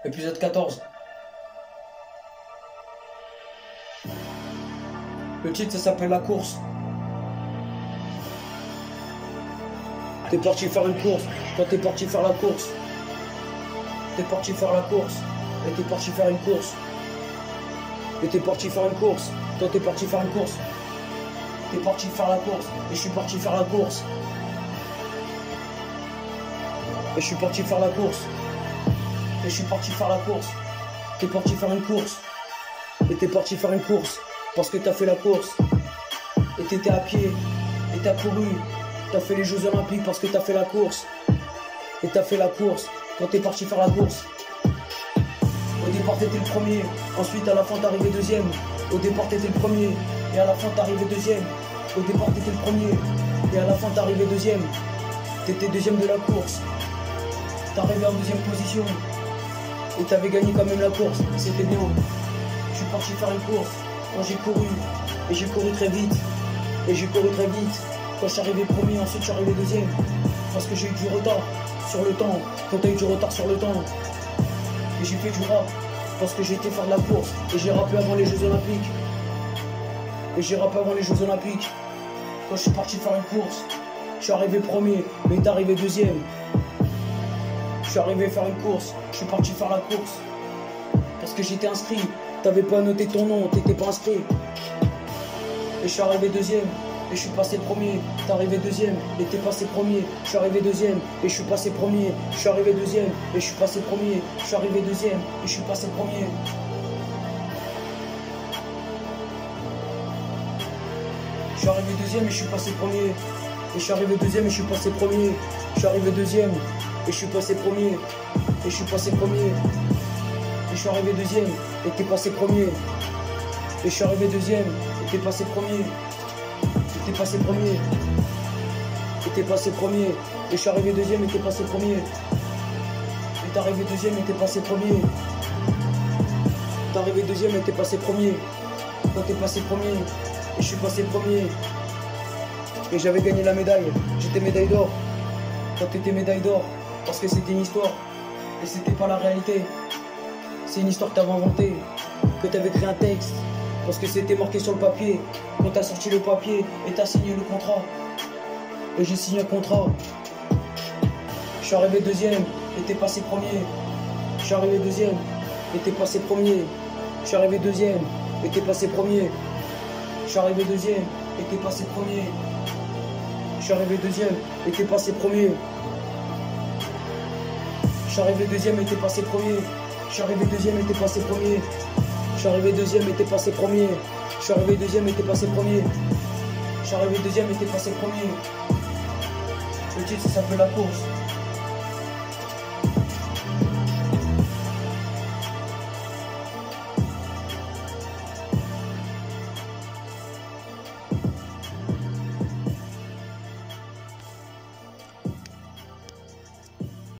Épisode 14. Le titre, ça s'appelle La course. T'es parti faire une course. Toi, t'es parti faire la course. T'es parti faire la course. Et t'es parti faire une course. Et t'es parti faire une course. Toi, t'es parti faire une course. T'es parti faire la course. Et je suis parti faire la course. Et je suis parti faire la course. Et je suis parti faire la course. T'es parti faire une course. Et t'es parti faire une course. Parce que t'as fait la course. Et t'étais à pied. Et t'as couru. T'as fait les Jeux Olympiques parce que t'as fait la course. Et t'as fait la course. Quand t'es parti faire la course. Au départ t'étais le premier. Ensuite à la fin t'arrivais deuxième. Au départ t'étais le premier. Et à la fin t'arrivais deuxième. Au départ t'étais le premier. Et à la fin t'arrivais deuxième. T'étais deuxième de la course. T'arrivais en deuxième position. Et t'avais gagné quand même la course. C'était bien. Je suis parti faire une course. Quand j'ai couru. Et j'ai couru très vite. Et j'ai couru très vite. Quand je suis arrivé premier, ensuite je suis arrivé deuxième. Parce que j'ai eu du retard sur le temps. Quand t'as eu du retard sur le temps. Et j'ai fait du rap. Parce que j'ai été faire de la course. Et j'ai rappé avant les Jeux Olympiques. Et j'ai rappé avant les Jeux Olympiques. Quand je suis parti faire une course. Je suis arrivé premier, mais t'es arrivé deuxième. Je suis arrivé faire une course. Je suis parti faire la course. Parce que j'étais inscrit. T'avais pas noté ton nom, t'étais pas inscrit. Et je suis arrivé deuxième. Et je suis passé premier, t'es arrivé deuxième, et t'es passé premier, je suis arrivé deuxième, et je suis passé premier, je suis arrivé deuxième, et je suis passé premier, je suis arrivé deuxième, et je suis passé premier. Je suis arrivé deuxième et je suis passé premier. Et je suis arrivé deuxième et je suis passé premier. Je suis arrivé deuxième et je suis passé premier. Et je suis passé premier. Et je suis arrivé deuxième et t'es passé premier. Et je suis arrivé deuxième et t'es passé premier. Et t'es passé premier. Et t'es passé premier. Et je suis arrivé deuxième et t'es passé premier. Et t'es arrivé deuxième et t'es passé premier. T'es arrivé deuxième et t'es passé premier. Quand t'es passé premier. Et je suis passé premier. Et j'avais gagné la médaille. J'étais médaille d'or. Quand t'étais médaille d'or. Parce que c'était une histoire. Et c'était pas la réalité. C'est une histoire que t'avais inventée. Que t'avais créé un texte. Parce que c'était marqué sur le papier. Quand t'as sorti le papier et t'as signé le contrat. Et j'ai signé un contrat. Je suis arrivé deuxième et t'es passé premier. Je suis arrivé deuxième et t'es passé premier. Je suis arrivé deuxième et t'es passé premier. Je suis arrivé deuxième et t'es passé premier. Je suis arrivé deuxième et t'es passé premier. Je suis arrivé deuxième et t'es passé premier. Je suis arrivé deuxième et t'es passé premier. Je suis arrivé deuxième et t'es passé premier. Je suis arrivé deuxième et t'es passé premier. Je suis arrivé deuxième et t'es passé premier. Le titre ça s'appelle La course.